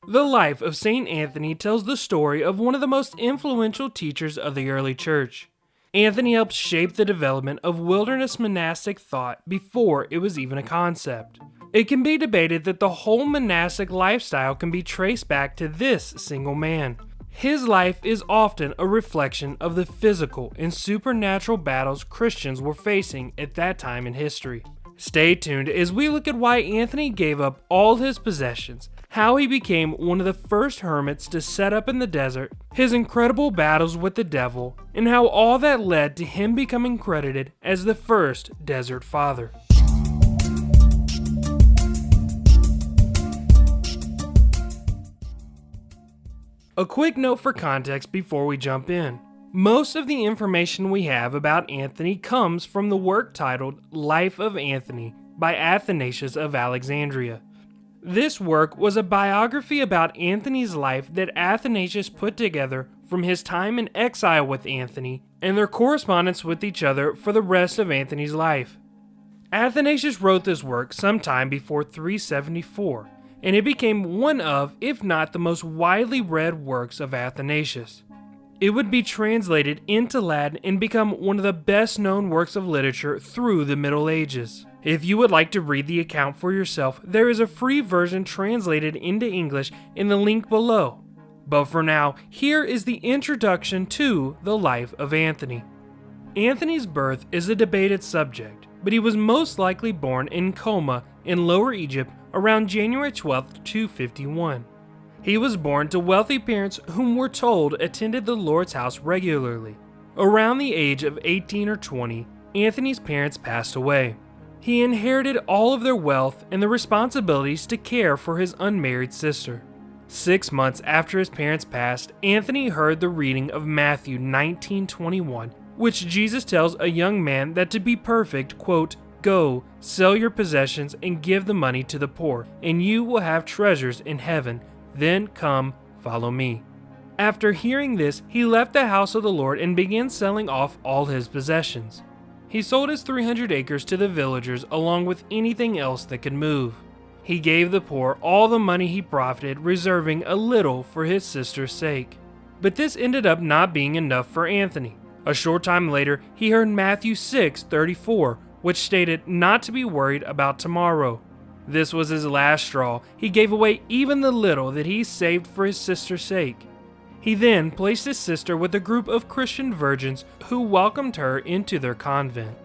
The life of St. Anthony tells the story of one of the most influential teachers of the early church. Anthony helped shape the development of wilderness monastic thought before it was even a concept. It can be debated that the whole monastic lifestyle can be traced back to this single man. His life is often a reflection of the physical and supernatural battles Christians were facing at that time in history. Stay tuned as we look at why Anthony gave up all his possessions, how he became one of the first hermits to set up in the desert, his incredible battles with the devil, and how all that led to him becoming credited as the first desert father. A quick note for context before we jump in. Most of the information we have about Anthony comes from the work titled Life of Anthony by Athanasius of Alexandria. This work was a biography about Anthony's life that Athanasius put together from his time in exile with Anthony and their correspondence with each other for the rest of Anthony's life. Athanasius wrote this work sometime before 374, and it became one of, if not the most widely read works of Athanasius. It would be translated into Latin and become one of the best known works of literature through the Middle Ages. If you would like to read the account for yourself, there is a free version translated into English in the link below. But for now, here is the introduction to the life of Anthony. Anthony's birth is a debated subject, but he was most likely born in Coma in Lower Egypt around January 12, 251. He was born to wealthy parents whom we're told attended the Lord's house regularly. Around the age of 18 or 20, Anthony's parents passed away. He inherited all of their wealth and the responsibilities to care for his unmarried sister. 6 months after his parents passed, Anthony heard the reading of Matthew 19:21, which Jesus tells a young man that to be perfect, quote, "Go, sell your possessions and give the money to the poor, and you will have treasures in heaven. Then come, follow me." After hearing this, he left the house of the Lord and began selling off all his possessions. He sold his 300 acres to the villagers along with anything else that could move. He gave the poor all the money he profited, reserving a little for his sister's sake. But this ended up not being enough for Anthony. A short time later, he heard Matthew 6:34, which stated not to be worried about tomorrow. This was his last straw. He gave away even the little that he saved for his sister's sake. He then placed his sister with a group of Christian virgins who welcomed her into their convent.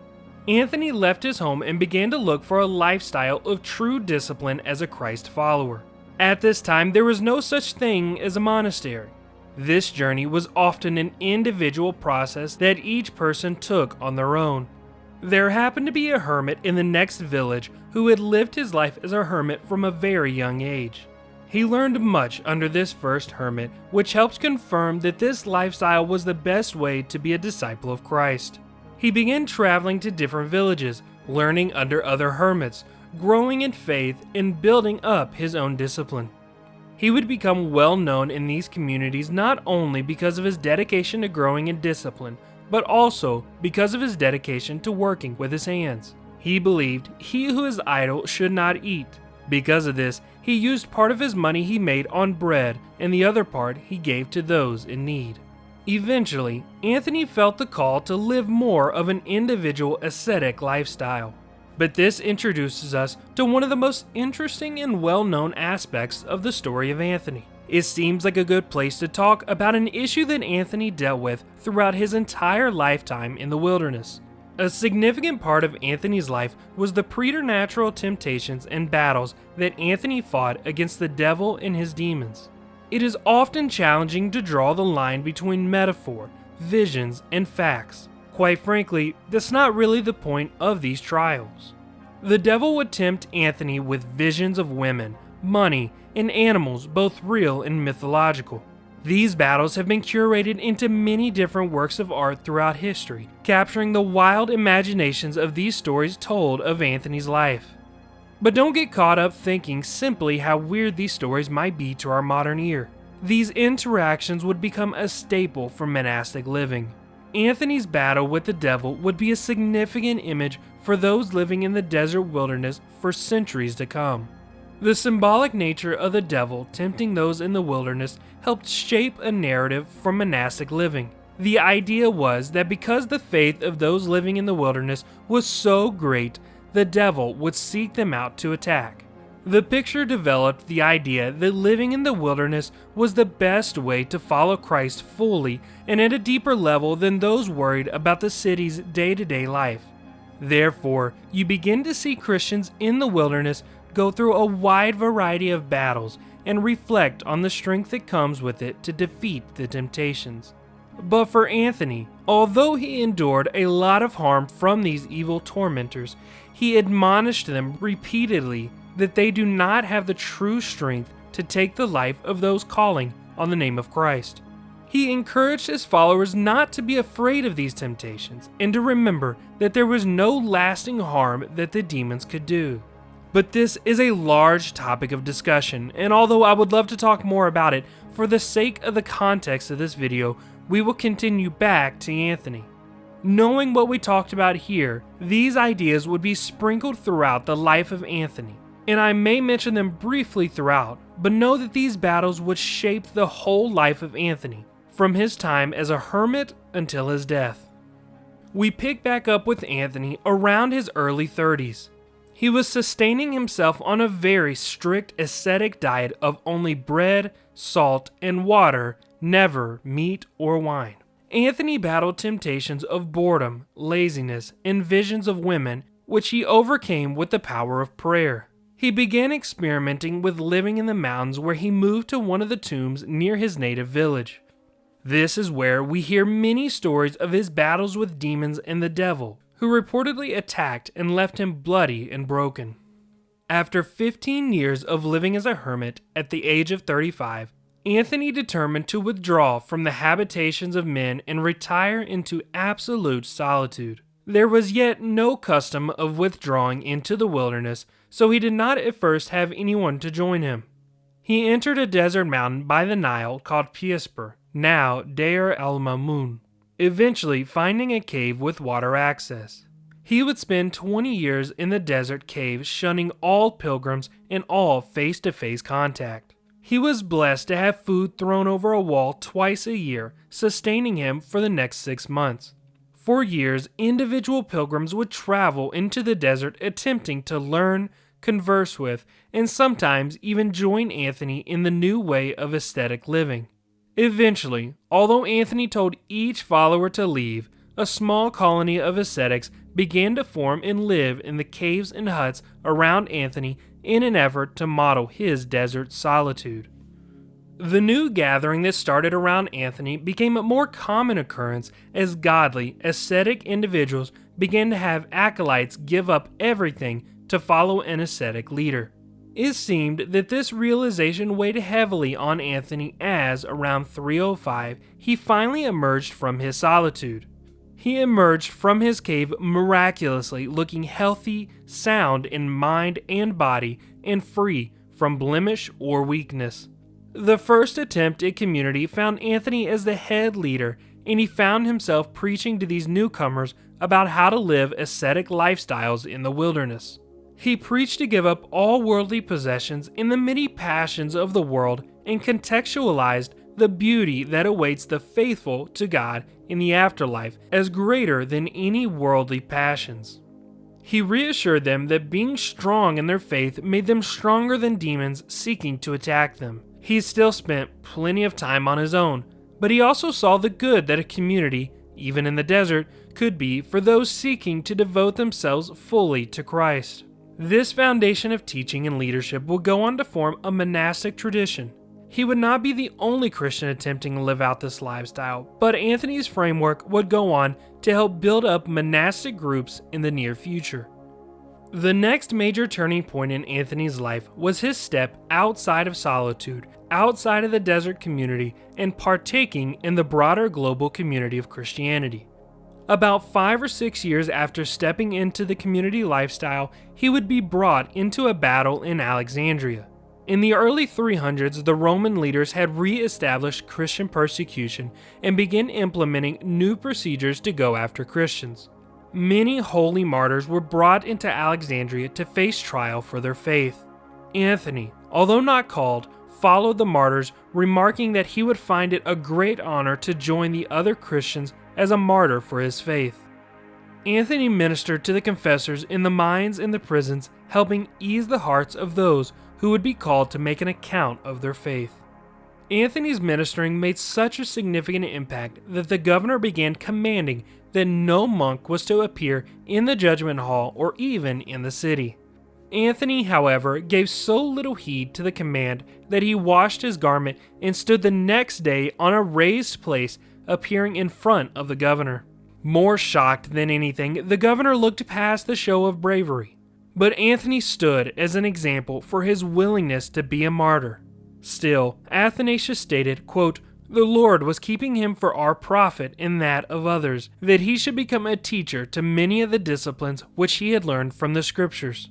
Anthony left his home and began to look for a lifestyle of true discipline as a Christ follower. At this time, there was no such thing as a monastery. This journey was often an individual process that each person took on their own. There happened to be a hermit in the next village who had lived his life as a hermit from a very young age. He learned much under this first hermit, which helps confirm that this lifestyle was the best way to be a disciple of Christ. He began traveling to different villages, learning under other hermits, growing in faith, and building up his own discipline. He would become well known in these communities not only because of his dedication to growing in discipline, but also because of his dedication to working with his hands. He believed he who is idle should not eat. Because of this, he used part of his money he made on bread and the other part he gave to those in need. Eventually, Anthony felt the call to live more of an individual ascetic lifestyle. But this introduces us to one of the most interesting and well-known aspects of the story of Anthony. It seems like a good place to talk about an issue that Anthony dealt with throughout his entire lifetime in the wilderness. A significant part of Anthony's life was the preternatural temptations and battles that Anthony fought against the devil and his demons. It is often challenging to draw the line between metaphor, visions, and facts. Quite frankly, that's not really the point of these trials. The devil would tempt Anthony with visions of women, money, and animals, both real and mythological. These battles have been curated into many different works of art throughout history, capturing the wild imaginations of these stories told of Anthony's life. But don't get caught up thinking simply how weird these stories might be to our modern ear. These interactions would become a staple for monastic living. Anthony's battle with the devil would be a significant image for those living in the desert wilderness for centuries to come. The symbolic nature of the devil tempting those in the wilderness helped shape a narrative for monastic living. The idea was that because the faith of those living in the wilderness was so great, the devil would seek them out to attack. The picture developed the idea that living in the wilderness was the best way to follow Christ fully and at a deeper level than those worried about the city's day-to-day life. Therefore, you begin to see Christians in the wilderness go through a wide variety of battles and reflect on the strength that comes with it to defeat the temptations. But for Anthony, although he endured a lot of harm from these evil tormentors, he admonished them repeatedly that they do not have the true strength to take the life of those calling on the name of Christ. He encouraged his followers not to be afraid of these temptations and to remember that there was no lasting harm that the demons could do. But this is a large topic of discussion, and although I would love to talk more about it, for the sake of the context of this video, we will continue back to Anthony. Knowing what we talked about here, these ideas would be sprinkled throughout the life of Anthony, and I may mention them briefly throughout, but know that these battles would shape the whole life of Anthony, from his time as a hermit until his death. We pick back up with Anthony around his early 30s. He was sustaining himself on a very strict ascetic diet of only bread, salt, and water, never meat or wine. Anthony battled temptations of boredom, laziness, and visions of women, which he overcame with the power of prayer. He began experimenting with living in the mountains, where he moved to one of the tombs near his native village. This is where we hear many stories of his battles with demons and the devil, who reportedly attacked and left him bloody and broken. After 15 years of living as a hermit at the age of 35, Anthony determined to withdraw from the habitations of men and retire into absolute solitude. There was yet no custom of withdrawing into the wilderness, so he did not at first have anyone to join him. He entered a desert mountain by the Nile called Piesper, now Deir el-Mamun, eventually finding a cave with water access. He would spend 20 years in the desert cave, shunning all pilgrims and all face-to-face contact. He was blessed to have food thrown over a wall twice a year, sustaining him for the next 6 months. For years, individual pilgrims would travel into the desert attempting to learn, converse with, and sometimes even join Anthony in the new way of ascetic living. Eventually, although Anthony told each follower to leave, a small colony of ascetics began to form and live in the caves and huts around Anthony in an effort to model his desert solitude. The new gathering that started around Anthony became a more common occurrence as godly, ascetic individuals began to have acolytes give up everything to follow an ascetic leader. It seemed that this realization weighed heavily on Anthony as, around 305, he finally emerged from his solitude. He emerged from his cave miraculously looking healthy, sound in mind and body, and free from blemish or weakness. The first attempt at community found Anthony as the head leader, and he found himself preaching to these newcomers about how to live ascetic lifestyles in the wilderness. He preached to give up all worldly possessions and the many passions of the world and contextualized the beauty that awaits the faithful to God in the afterlife as greater than any worldly passions. He reassured them that being strong in their faith made them stronger than demons seeking to attack them. He still spent plenty of time on his own, but he also saw the good that a community, even in the desert, could be for those seeking to devote themselves fully to Christ. This foundation of teaching and leadership would go on to form a monastic tradition. He would not be the only Christian attempting to live out this lifestyle, but Anthony's framework would go on to help build up monastic groups in the near future. The next major turning point in Anthony's life was his step outside of solitude, outside of the desert community, and partaking in the broader global community of Christianity. About 5 or 6 years after stepping into the community lifestyle, he would be brought into a battle in Alexandria. In the early 300s, the Roman leaders had re-established Christian persecution and began implementing new procedures to go after Christians. Many holy martyrs were brought into Alexandria to face trial for their faith. Anthony, although not called, followed the martyrs, remarking that he would find it a great honor to join the other Christians as a martyr for his faith. Anthony ministered to the confessors in the mines and the prisons, helping ease the hearts of those who would be called to make an account of their faith. Anthony's ministering made such a significant impact that the governor began commanding that no monk was to appear in the judgment hall or even in the city. Anthony, however, gave so little heed to the command that he washed his garment and stood the next day on a raised place, appearing in front of the governor. More shocked than anything, the governor looked past the show of bravery. But Anthony stood as an example for his willingness to be a martyr. Still, Athanasius stated, quote, "The Lord was keeping him for our profit and that of others, that he should become a teacher to many of the disciplines which he had learned from the Scriptures."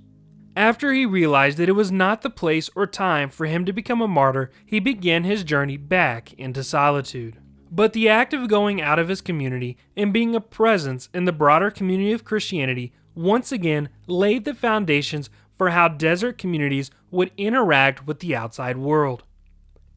After he realized that it was not the place or time for him to become a martyr, he began his journey back into solitude. But the act of going out of his community and being a presence in the broader community of Christianity once again laid the foundations for how desert communities would interact with the outside world.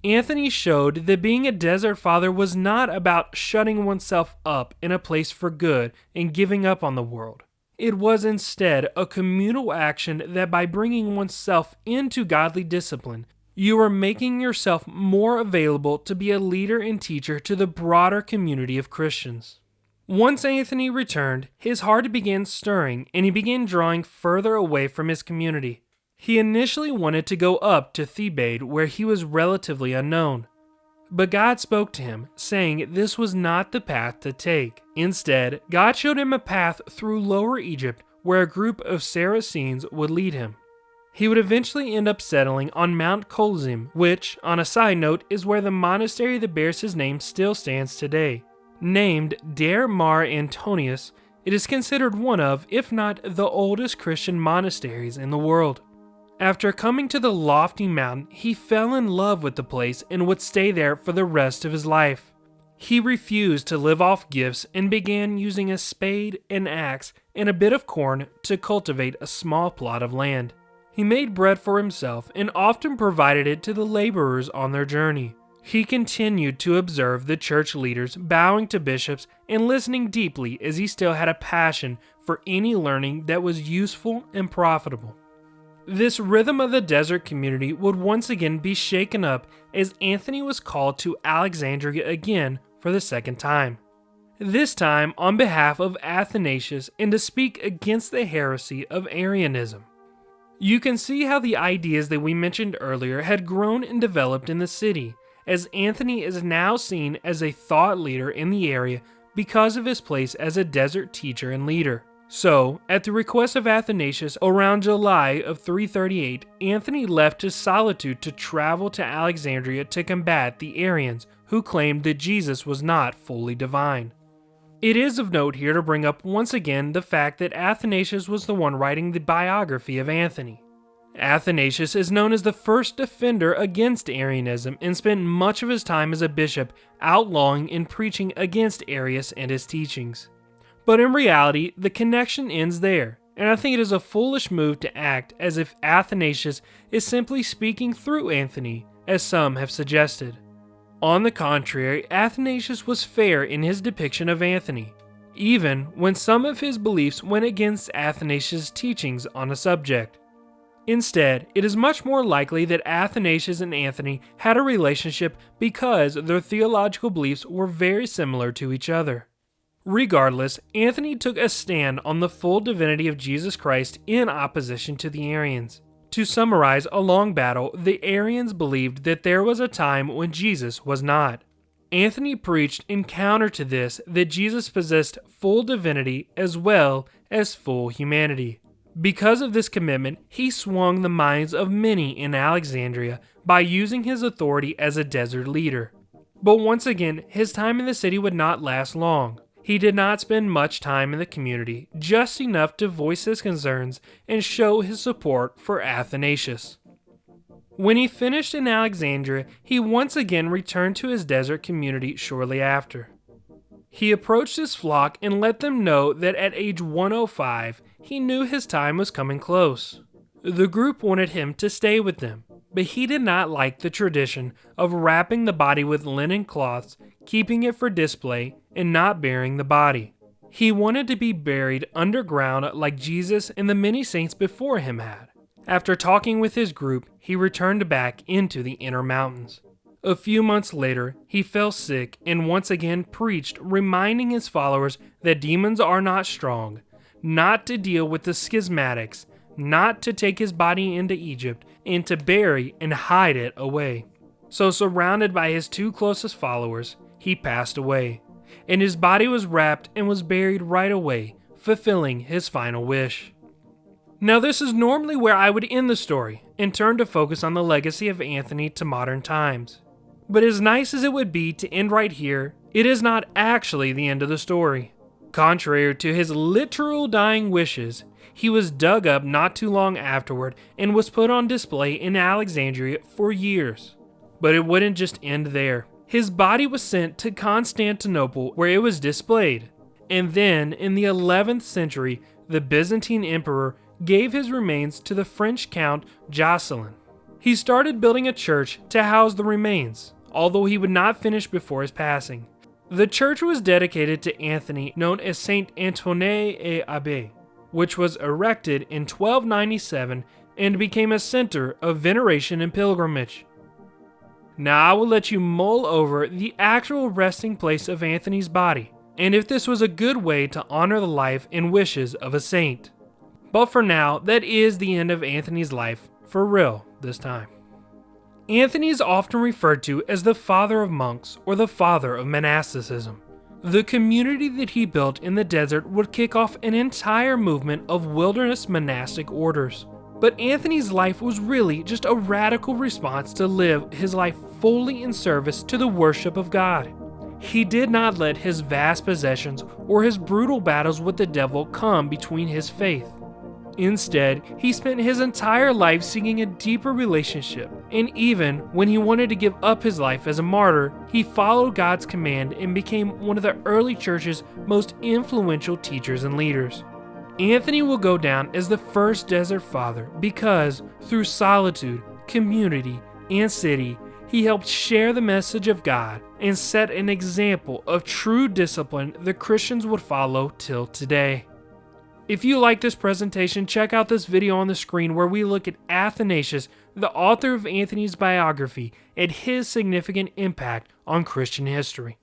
Anthony showed that being a desert father was not about shutting oneself up in a place for good and giving up on the world. It was instead a communal action that by bringing oneself into godly discipline, you are making yourself more available to be a leader and teacher to the broader community of Christians. Once Anthony returned, his heart began stirring and he began drawing further away from his community. He initially wanted to go up to Thebaid, where he was relatively unknown. But God spoke to him, saying this was not the path to take. Instead, God showed him a path through Lower Egypt, where a group of Saracens would lead him. He would eventually end up settling on Mount Colzim, which, on a side note, is where the monastery that bears his name still stands today. Named Der Mar Antonius, it is considered one of, if not the oldest Christian monasteries in the world. After coming to the lofty mountain, he fell in love with the place and would stay there for the rest of his life. He refused to live off gifts and began using a spade, an axe, and a bit of corn to cultivate a small plot of land. He made bread for himself and often provided it to the laborers on their journey. He continued to observe the church leaders, bowing to bishops and listening deeply as he still had a passion for any learning that was useful and profitable. This rhythm of the desert community would once again be shaken up as Anthony was called to Alexandria again for the second time. This time on behalf of Athanasius and to speak against the heresy of Arianism. You can see how the ideas that we mentioned earlier had grown and developed in the city, as Anthony is now seen as a thought leader in the area because of his place as a desert teacher and leader. So, at the request of Athanasius, around July of 338, Anthony left his solitude to travel to Alexandria to combat the Arians, who claimed that Jesus was not fully divine. It is of note here to bring up once again the fact that Athanasius was the one writing the biography of Anthony. Athanasius is known as the first defender against Arianism and spent much of his time as a bishop outlawing and preaching against Arius and his teachings. But in reality, the connection ends there, and I think it is a foolish move to act as if Athanasius is simply speaking through Anthony, as some have suggested. On the contrary, Athanasius was fair in his depiction of Anthony, even when some of his beliefs went against Athanasius' teachings on a subject. Instead, it is much more likely that Athanasius and Anthony had a relationship because their theological beliefs were very similar to each other. Regardless, Anthony took a stand on the full divinity of Jesus Christ in opposition to the Arians. To summarize a long battle, the Arians believed that there was a time when Jesus was not. Anthony preached in counter to this that Jesus possessed full divinity as well as full humanity. Because of this commitment, he swung the minds of many in Alexandria by using his authority as a desert leader. But once again, his time in the city would not last long. He did not spend much time in the community, just enough to voice his concerns and show his support for Athanasius. When he finished in Alexandria, he once again returned to his desert community shortly after. He approached his flock and let them know that at age 105, he knew his time was coming close. The group wanted him to stay with them, but he did not like the tradition of wrapping the body with linen cloths, keeping it for display, and not burying the body. He wanted to be buried underground like Jesus and the many saints before him had. After talking with his group, he returned back into the inner mountains. A few months later, he fell sick and once again preached, reminding his followers that demons are not strong, not to deal with the schismatics, not to take his body into Egypt, and to bury and hide it away. So, surrounded by his two closest followers, he passed away, and his body was wrapped and was buried right away, fulfilling his final wish. Now, this is normally where I would end the story and turn to focus on the legacy of Anthony to modern times. But as nice as it would be to end right here, it is not actually the end of the story. Contrary to his literal dying wishes, he was dug up not too long afterward and was put on display in Alexandria for years. But it wouldn't just end there. His body was sent to Constantinople where it was displayed. And then, in the 11th century, the Byzantine emperor gave his remains to the French Count Jocelyn. He started building a church to house the remains, although he would not finish before his passing. The church was dedicated to Anthony, known as Saint Antoine et Abbé, which was erected in 1297 and became a center of veneration and pilgrimage. Now I will let you mull over the actual resting place of Anthony's body, and if this was a good way to honor the life and wishes of a saint. But for now, that is the end of Anthony's life, for real this time. Anthony is often referred to as the father of monks or the father of monasticism. The community that he built in the desert would kick off an entire movement of wilderness monastic orders. But Anthony's life was really just a radical response to live his life fully in service to the worship of God. He did not let his vast possessions or his brutal battles with the devil come between his faith. Instead, he spent his entire life seeking a deeper relationship, and even when he wanted to give up his life as a martyr, he followed God's command and became one of the early church's most influential teachers and leaders. Anthony will go down as the first desert father because, through solitude, community, and city, he helped share the message of God and set an example of true discipline the Christians would follow till today. If you like this presentation, check out this video on the screen where we look at Athanasius, the author of Anthony's biography, and his significant impact on Christian history.